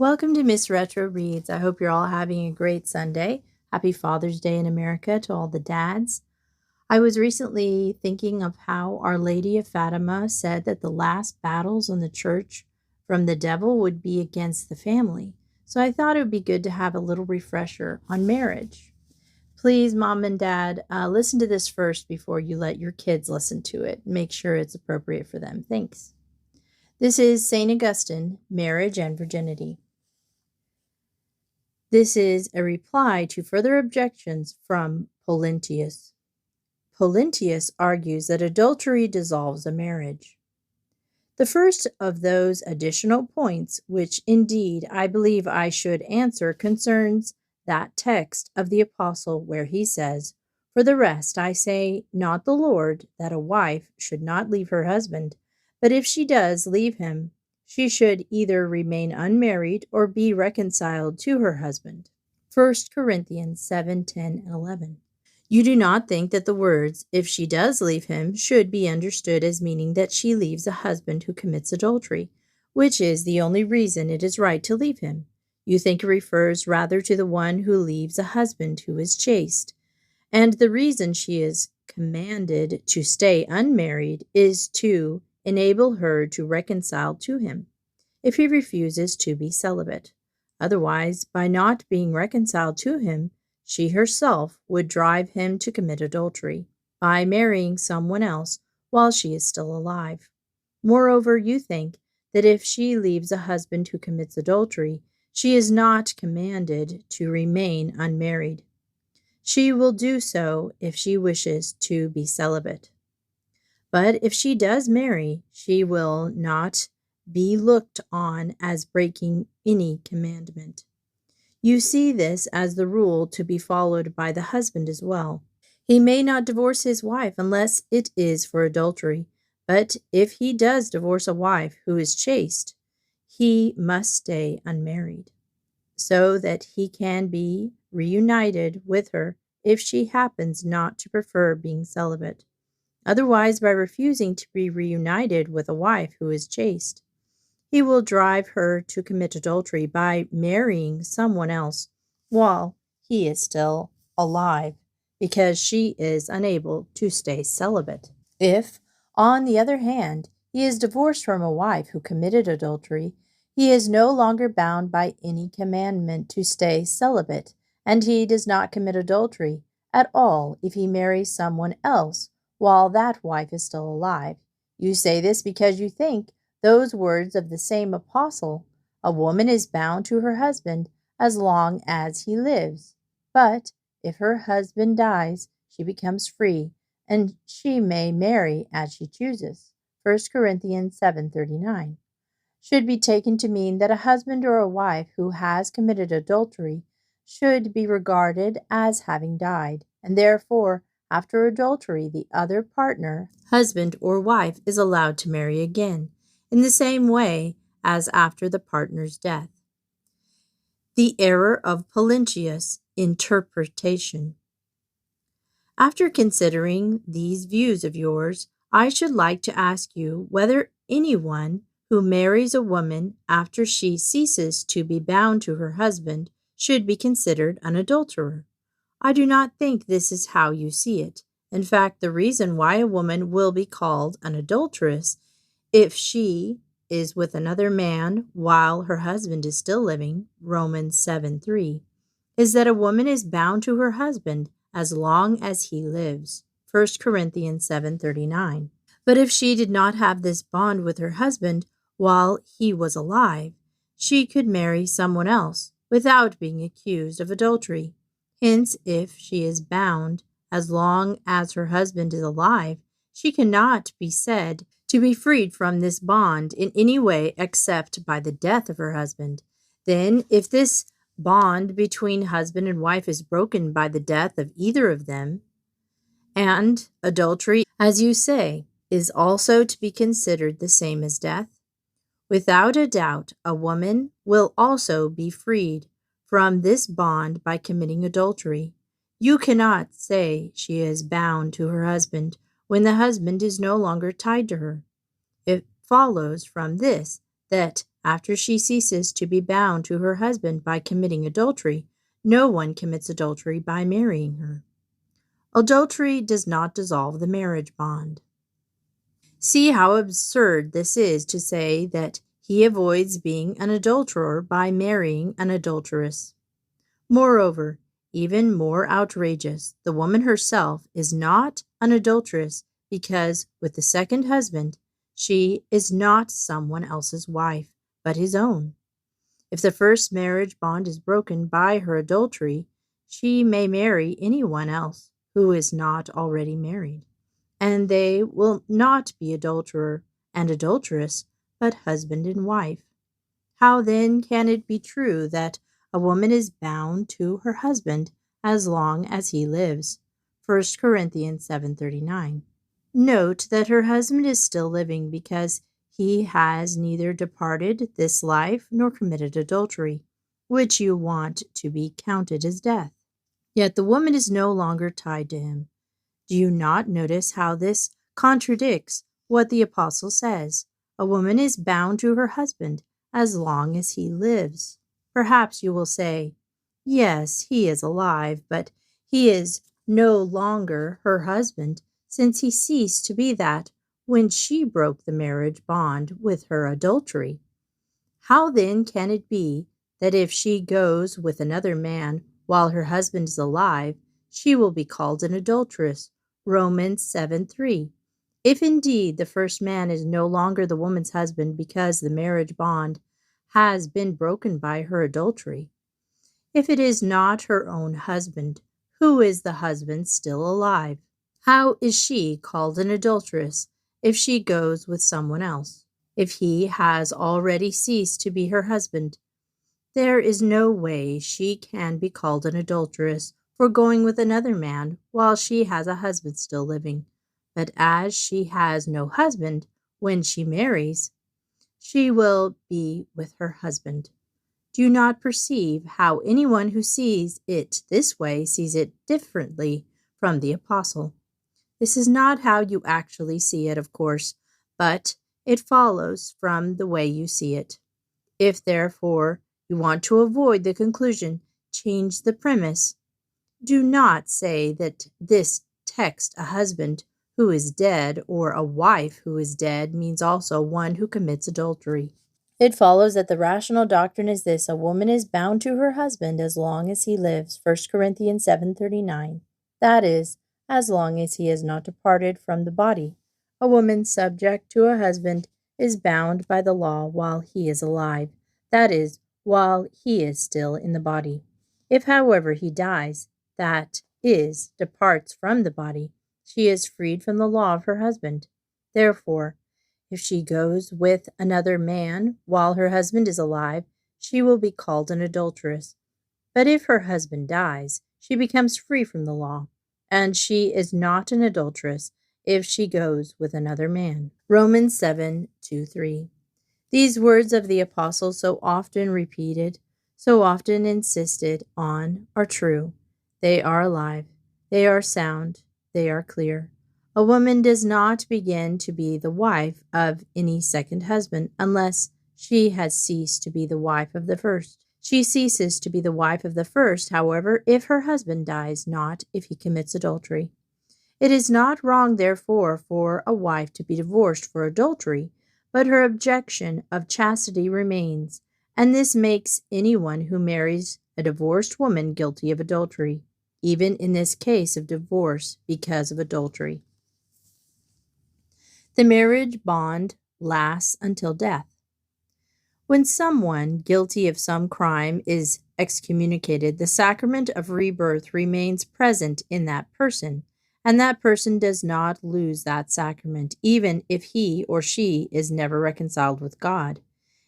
Welcome to Miss Retro Reads. I hope you're all having a great Sunday. Happy Father's Day in America to all the dads. I was recently thinking of how Our Lady of Fatima said that the last battles in the church from the devil would be against the family. So I thought it would be good to have a little refresher on marriage. Please, Mom and Dad, listen to this first before you let your kids listen to it. Make sure it's appropriate for them. Thanks. This is St. Augustine, Marriage and Virginity. This is a reply to further objections from Polentius. Polentius argues that adultery dissolves a marriage. The first of those additional points, which indeed I believe I should answer, concerns that text of the Apostle where he says, "For the rest, I say not the Lord that a wife should not leave her husband, but if she does leave him, she should either remain unmarried or be reconciled to her husband." 1 Corinthians 7, 10, and 11. You do not think that the words, "if she does leave him," should be understood as meaning that she leaves a husband who commits adultery, which is the only reason it is right to leave him. You think it refers rather to the one who leaves a husband who is chaste, and the reason she is commanded to stay unmarried is to enable her to reconcile to him, if he refuses to be celibate. Otherwise, by not being reconciled to him, she herself would drive him to commit adultery by marrying someone else while she is still alive. Moreover, you think that if she leaves a husband who commits adultery, she is not commanded to remain unmarried. She will do so if she wishes to be celibate. But if she does marry, she will not be looked on as breaking any commandment. You see this as the rule to be followed by the husband as well. He may not divorce his wife unless it is for adultery, but if he does divorce a wife who is chaste, he must stay unmarried, so that he can be reunited with her if she happens not to prefer being celibate. Otherwise, by refusing to be reunited with a wife who is chaste, he will drive her to commit adultery by marrying someone else while he is still alive, because she is unable to stay celibate. If, on the other hand, he is divorced from a wife who committed adultery, he is no longer bound by any commandment to stay celibate, and he does not commit adultery at all if he marries someone else while that wife is still alive. You say this because you think those words of the same apostle, "A woman is bound to her husband as long as he lives, but if her husband dies, she becomes free, and she may marry as she chooses." 1 Corinthians 7:39. Should be taken to mean that a husband or a wife who has committed adultery should be regarded as having died, and therefore after adultery, the other partner, husband or wife, is allowed to marry again, in the same way as after the partner's death. The error of Polentius' interpretation. After considering these views of yours, I should like to ask you whether anyone who marries a woman after she ceases to be bound to her husband should be considered an adulterer. I do not think this is how you see it. In fact, the reason why a woman will be called an adulteress if she is with another man while her husband is still living, Romans 7:3, is that a woman is bound to her husband as long as he lives, 1 Corinthians 7:39. But if she did not have this bond with her husband while he was alive, she could marry someone else without being accused of adultery. Hence, if she is bound as long as her husband is alive, she cannot be said to be freed from this bond in any way except by the death of her husband. Then, if this bond between husband and wife is broken by the death of either of them, and adultery, as you say, is also to be considered the same as death, without a doubt a woman will also be freed from this bond by committing adultery. You cannot say she is bound to her husband when the husband is no longer tied to her. It follows from this that After she ceases to be bound to her husband by committing adultery, no one commits adultery by marrying her. Adultery does not dissolve the marriage bond. See how absurd this is to say that he avoids being an adulterer by marrying an adulteress. Moreover, even more outrageous, the woman herself is not an adulteress because, with the second husband, she is not someone else's wife, but his own. If the first marriage bond is broken by her adultery, she may marry anyone else who is not already married, and they will not be adulterer and adulteress, but husband and wife. How then can it be true that a woman is bound to her husband as long as he lives? 1 Corinthians 7:39. Note that her husband is still living because he has neither departed this life nor committed adultery, which you want to be counted as death. Yet the woman is no longer tied to him. Do you not notice how this contradicts what the apostle says? A woman is bound to her husband as long as he lives. Perhaps you will say, yes, he is alive, but he is no longer her husband, since he ceased to be that when she broke the marriage bond with her adultery. How then can it be that if she goes with another man while her husband is alive, she will be called an adulteress? Romans 7:3. If indeed the first man is no longer the woman's husband because the marriage bond has been broken by her adultery, if it is not her own husband, who is the husband still alive? How is she called an adulteress if she goes with someone else? If he has already ceased to be her husband, there is no way she can be called an adulteress for going with another man while she has a husband still living. But as she has no husband when she marries, she will be with her husband. Do you not perceive how anyone who sees it this way sees it differently from the apostle? This is not how you actually see it, of course, but it follows from the way you see it. If, therefore, you want to avoid the conclusion, change the premise. Do not say that this text, a husband who is dead or a wife who is dead, means also one who commits adultery. It follows that the rational doctrine is this: a woman is bound to her husband as long as he lives, 1 Corinthians 7:39. That is, as long as he has not departed from the body. A woman subject to a husband is bound by the law while he is alive, that is, while he is still in the body. If, however, he dies, that is, departs from the body, she is freed from the law of her husband. Therefore, if she goes with another man while her husband is alive, she will be called an adulteress. But if her husband dies, she becomes free from the law, and she is not an adulteress if she goes with another man. Romans 7:2-3. These words of the apostle, so often repeated, so often insisted on, are true. They are alive. They are sound. They are clear. A woman does not begin to be the wife of any second husband unless she has ceased to be the wife of the first. She ceases to be the wife of the first, however, if her husband dies, not if he commits adultery. It is not wrong, therefore, for a wife to be divorced for adultery, but her objection of chastity remains, and this makes anyone who marries a divorced woman guilty of adultery, even in this case of divorce because of adultery. The marriage bond lasts until death. When someone guilty of some crime is excommunicated, the sacrament of rebirth remains present in that person, and that person does not lose that sacrament, even if he or she is never reconciled with God.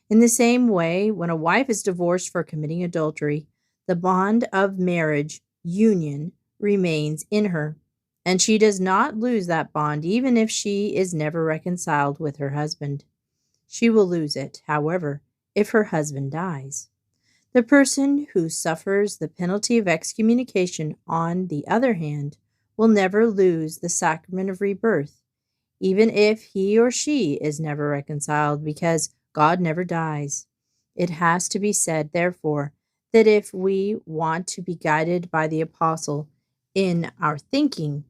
In the same way, when a wife is divorced for committing adultery, the bond of marriage union remains in her, and she does not lose that bond even if she is never reconciled with her husband. She will lose it, however, if her husband dies. The person who suffers the penalty of excommunication, on the other hand, will never lose the sacrament of rebirth, even if he or she is never reconciled, because God never dies. It has to be said, therefore, that if we want to be guided by the apostle in our thinking,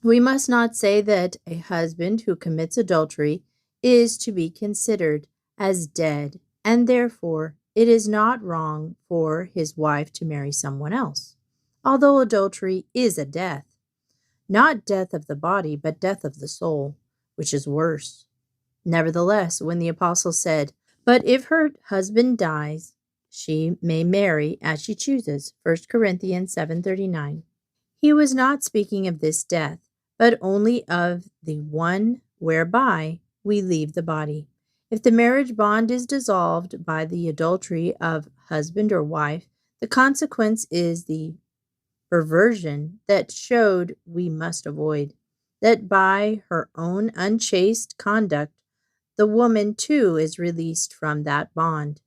we must not say that a husband who commits adultery is to be considered as dead, and therefore it is not wrong for his wife to marry someone else, although adultery is a death, not death of the body, but death of the soul, which is worse. Nevertheless, when the apostle said, "But if her husband dies, she may marry as she chooses," 1 Corinthians 7:39, he was not speaking of this death, but only of the one whereby we leave the body. If the marriage bond is dissolved by the adultery of husband or wife, the consequence is the perversion that showed we must avoid, that by her own unchaste conduct the woman too is released from that bond.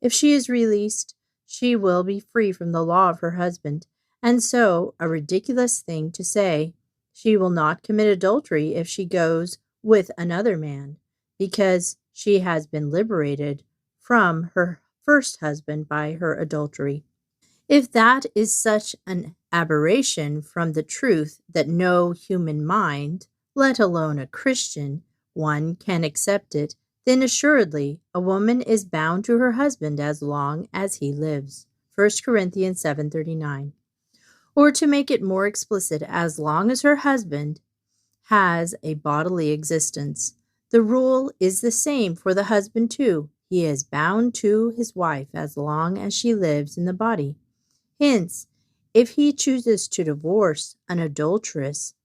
If she is released, she will be free from the law of her husband, and so a ridiculous thing to say, she will not commit adultery if she goes with another man, because she has been liberated from her first husband by her adultery. If that is such an aberration from the truth that no human mind, let alone a Christian one, can accept it, then assuredly a woman is bound to her husband as long as he lives. 1 Corinthians 7:39. Or to make it more explicit, as long as her husband has a bodily existence. The rule is the same for the husband too. He is bound to his wife as long as she lives in the body. Hence, if he chooses to divorce an adulteress,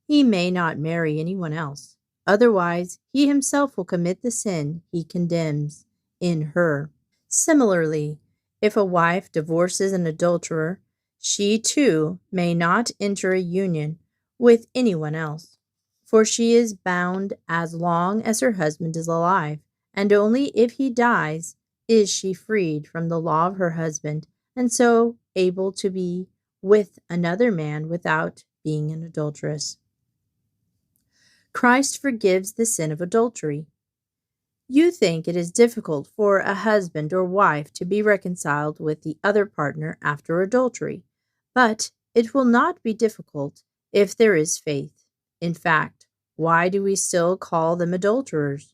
he may not marry anyone else. Otherwise, he himself will commit the sin he condemns in her. Similarly, if a wife divorces an adulterer, she too may not enter a union with anyone else, for she is bound as long as her husband is alive, and only if he dies is she freed from the law of her husband, and so able to be with another man without being an adulteress. Christ forgives the sin of adultery. You think it is difficult for a husband or wife to be reconciled with the other partner after adultery, but it will not be difficult if there is faith. In fact, why do we still call them adulterers,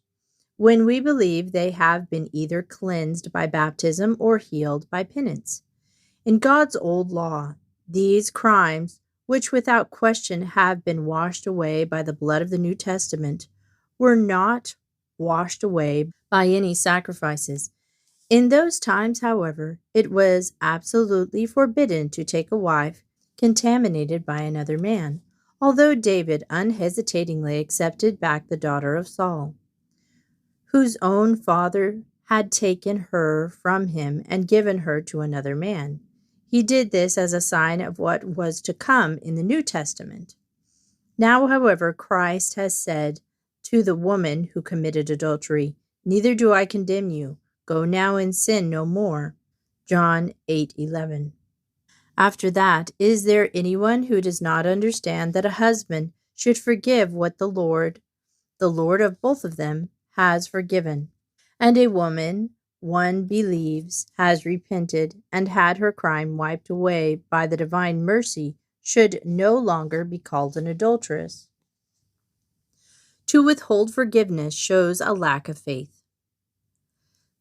when we believe they have been either cleansed by baptism or healed by penance? In God's old law, these crimes, which without question have been washed away by the blood of the New Testament, were not washed away by any sacrifices. In those times, however, it was absolutely forbidden to take a wife contaminated by another man, although David unhesitatingly accepted back the daughter of Saul, whose own father had taken her from him and given her to another man. He did this as a sign of what was to come in the New Testament. Now, however, Christ has said to the woman who committed adultery, "Neither do I condemn you. Go now and sin no more." John 8:11. After that, is there anyone who does not understand that a husband should forgive what the Lord of both of them, has forgiven? And a woman, one believes, has repented and had her crime wiped away by the divine mercy, should no longer be called an adulteress. To withhold forgiveness shows a lack of faith.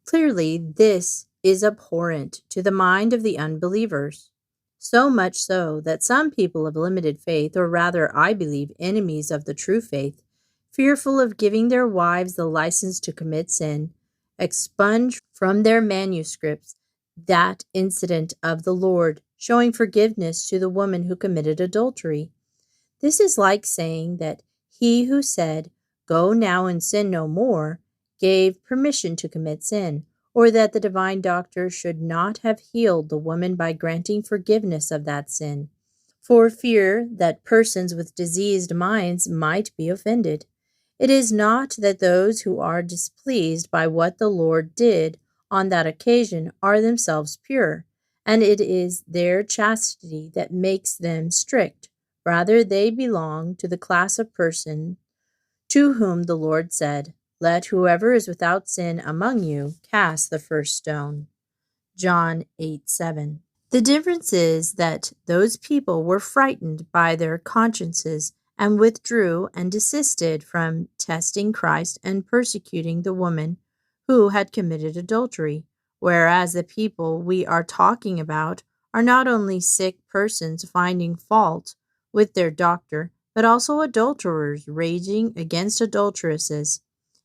Clearly, this is abhorrent to the mind of the unbelievers, so much so that some people of limited faith, or rather, I believe, enemies of the true faith, fearful of giving their wives the license to commit sin, expunge from their manuscripts that incident of the Lord showing forgiveness to the woman who committed adultery. This is like saying that he who said, "Go now and sin no more," gave permission to commit sin, or that the divine doctor should not have healed the woman by granting forgiveness of that sin, for fear that persons with diseased minds might be offended. It is not that those who are displeased by what the Lord did on that occasion are themselves pure, and it is their chastity that makes them strict. Rather, they belong to the class of person to whom the Lord said, let whoever is without sin among you cast the first stone. John 8:7. The difference is that those people were frightened by their consciences and withdrew and desisted from testing Christ and persecuting the woman who had committed adultery, whereas the people we are talking about are not only sick persons finding fault with their doctor, but also adulterers raging against adulteresses.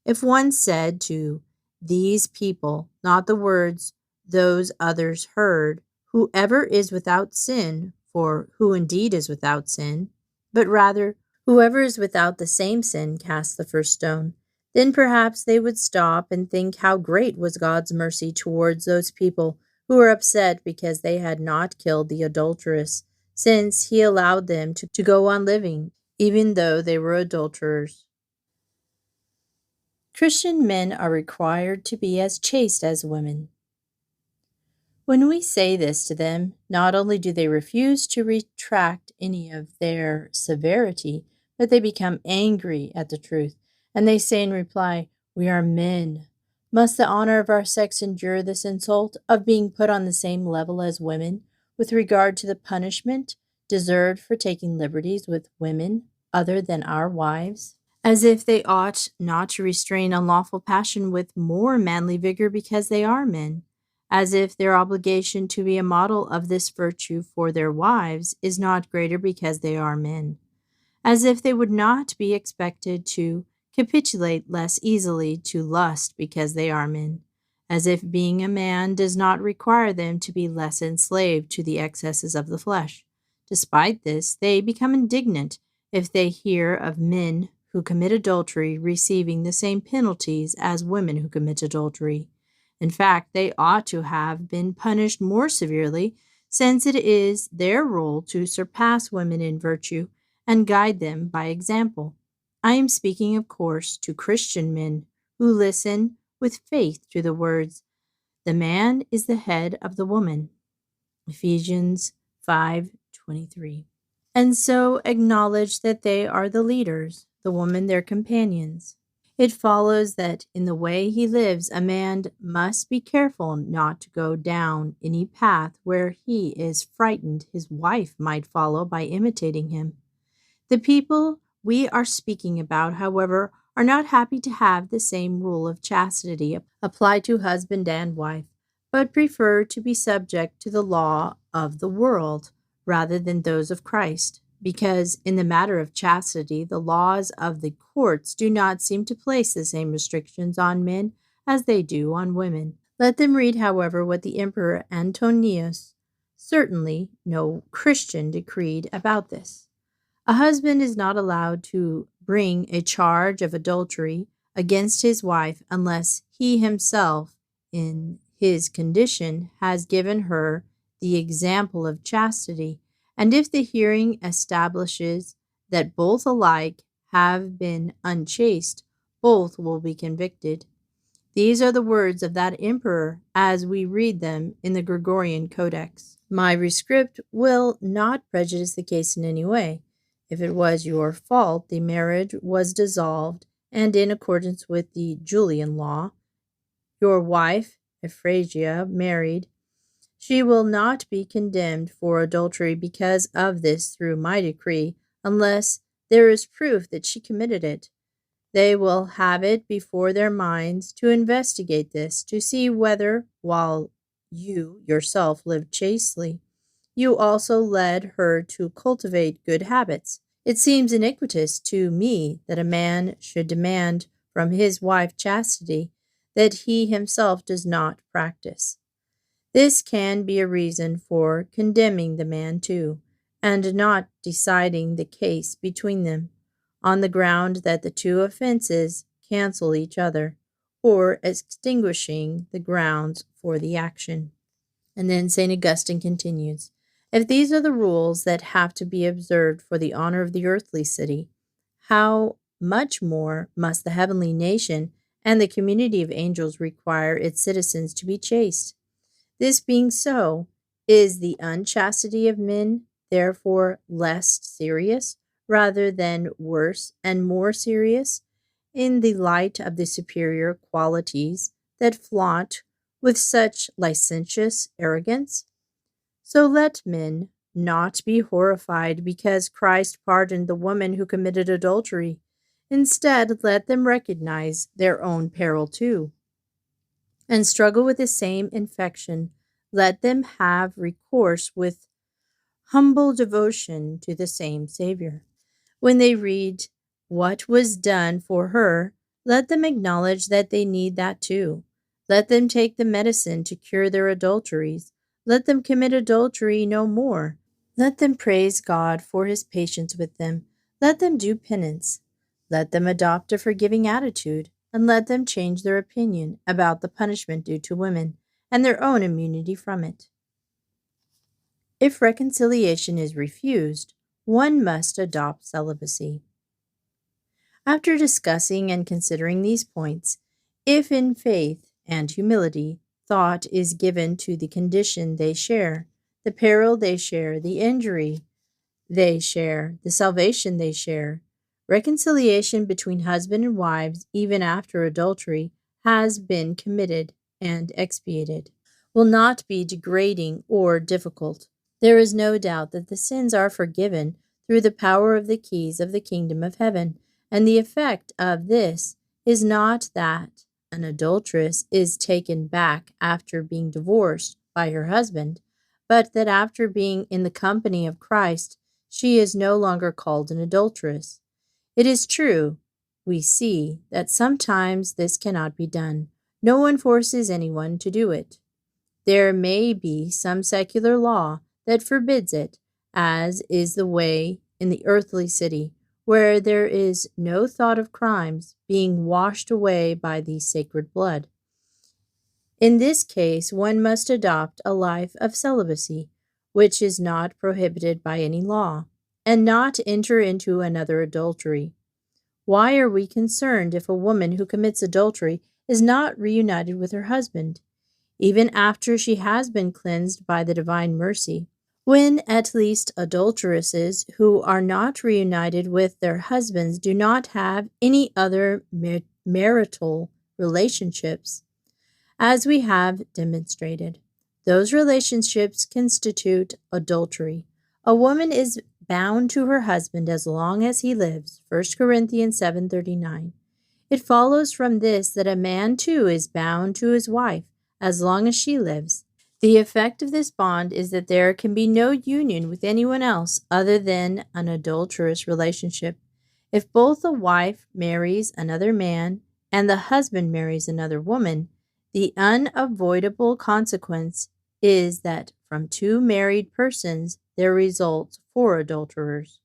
If one said to these people not the words those others heard, whoever is without sin, for who indeed is without sin, but rather, whoever is without the same sin cast the first stone, then perhaps they would stop and think how great was God's mercy towards those people who were upset because they had not killed the adulteress, since he allowed them to go on living, even though they were adulterers. Christian men are required to be as chaste as women. When we say this to them, not only do they refuse to retract any of their severity, but they become angry at the truth, and they say in reply, "We are men. Must the honor of our sex endure this insult of being put on the same level as women with regard to the punishment deserved for taking liberties with women other than our wives? As if they ought not to restrain unlawful passion with more manly vigor because they are men. As if their obligation to be a model of this virtue for their wives is not greater because they are men. As if they would not be expected to capitulate less easily to lust because they are men. As if being a man does not require them to be less enslaved to the excesses of the flesh. Despite this, they become indignant if they hear of men who commit adultery receiving the same penalties as women who commit adultery. In fact, they ought to have been punished more severely, since it is their role to surpass women in virtue and guide them by example. I am speaking, of course, to Christian men who listen with faith to the words, "The man is the head of the woman," Ephesians 5:23, and so acknowledge that they are the leaders, the women their companions. It follows that in the way he lives, a man must be careful not to go down any path where he is frightened his wife might follow by imitating him. The people we are speaking about, however, are not happy to have the same rule of chastity applied to husband and wife, but prefer to be subject to the law of the world rather than those of Christ, because in the matter of chastity, the laws of the courts do not seem to place the same restrictions on men as they do on women. Let them read, however, what the Emperor Antonius, certainly no Christian, decreed about this. A husband is not allowed to bring a charge of adultery against his wife unless he himself, in his condition, has given her the example of chastity, and if the hearing establishes that both alike have been unchaste, both will be convicted. These are the words of that emperor as we read them in the Gregorian Codex. My rescript will not prejudice the case in any way. If it was your fault, the marriage was dissolved, and in accordance with the Julian law, your wife, Euphrasia, married. She will not be condemned for adultery because of this through my decree, unless there is proof that she committed it. They will have it before their minds to investigate this, to see whether, while you yourself lived chastely, you also led her to cultivate good habits. It seems iniquitous to me that a man should demand from his wife chastity that he himself does not practice. This can be a reason for condemning the man too, and not deciding the case between them, on the ground that the two offenses cancel each other, or extinguishing the grounds for the action. And then St. Augustine continues, if these are the rules that have to be observed for the honor of the earthly city, how much more must the heavenly nation and the community of angels require its citizens to be chaste? This being so, is the unchastity of men therefore less serious, rather than worse and more serious? in the light of the superior qualities that flaunt with such licentious arrogance? So let men not be horrified because Christ pardoned the woman who committed adultery. Instead, let them recognize their own peril too, and struggle with the same infection. Let them have recourse with humble devotion to the same Savior. When they read what was done for her, let them acknowledge that they need that too. Let them take the medicine to cure their adulteries. Let them commit adultery no more. Let them praise God for his patience with them. Let them do penance. Let them adopt a forgiving attitude, and let them change their opinion about the punishment due to women and their own immunity from it. If reconciliation is refused, one must adopt celibacy. After discussing and considering these points, if in faith and humility thought is given to the condition they share, the peril they share, the injury they share, the salvation they share, reconciliation between husband and wives, even after adultery has been committed and expiated, will not be degrading or difficult. There is no doubt that the sins are forgiven through the power of the keys of the kingdom of heaven, and the effect of this is not that an adulteress is taken back after being divorced by her husband, but that after being in the company of Christ, she is no longer called an adulteress. It is true, we see, that sometimes this cannot be done. No one forces anyone to do it. There may be some secular law that forbids it, as is the way in the earthly city, where there is no thought of crimes being washed away by the sacred blood. In this case, one must adopt a life of celibacy, which is not prohibited by any law, and not enter into another adultery. Why are we concerned if a woman who commits adultery is not reunited with her husband, even after she has been cleansed by the divine mercy? When at least adulteresses who are not reunited with their husbands do not have any other marital relationships, as we have demonstrated, those relationships constitute adultery. A woman is bound to her husband as long as he lives, 1 Corinthians 7:39. It follows from this that a man too is bound to his wife as long as she lives. The effect of this bond is that there can be no union with anyone else other than an adulterous relationship. If both the wife marries another man and the husband marries another woman, the unavoidable consequence is that from two married persons there results four adulterers.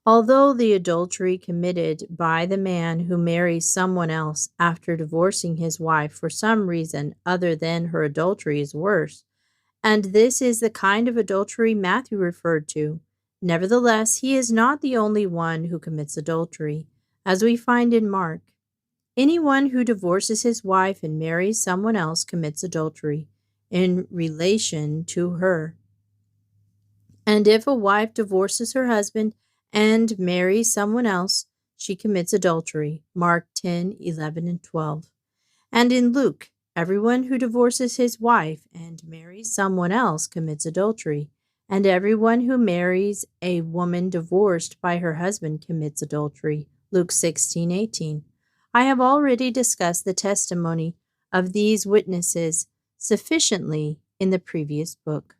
Although the adultery committed by the man who marries someone else after divorcing his wife for some reason other than her adultery is worse, and this is the kind of adultery Matthew referred to, nevertheless he is not the only one who commits adultery, as we find in Mark. Anyone who divorces his wife and marries someone else commits adultery in relation to her. And if a wife divorces her husband and marries someone else, she commits adultery. Mark 10:11 and 12. And in Luke, everyone who divorces his wife and marries someone else commits adultery. And everyone who marries a woman divorced by her husband commits adultery. Luke 16:18. I have already discussed the testimony of these witnesses sufficiently in the previous book.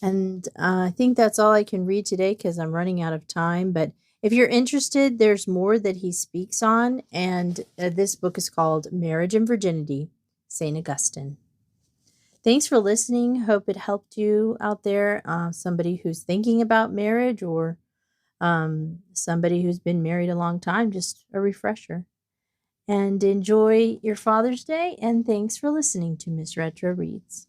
And I think that's all I can read today because I'm running out of time. But if you're interested, there's more that he speaks on. And this book is called Marriage and Virginity, St. Augustine. Thanks for listening. Hope it helped you out there. Somebody who's thinking about marriage or somebody who's been married a long time, just a refresher. And enjoy your Father's Day. And thanks for listening to Miss Retro Reads.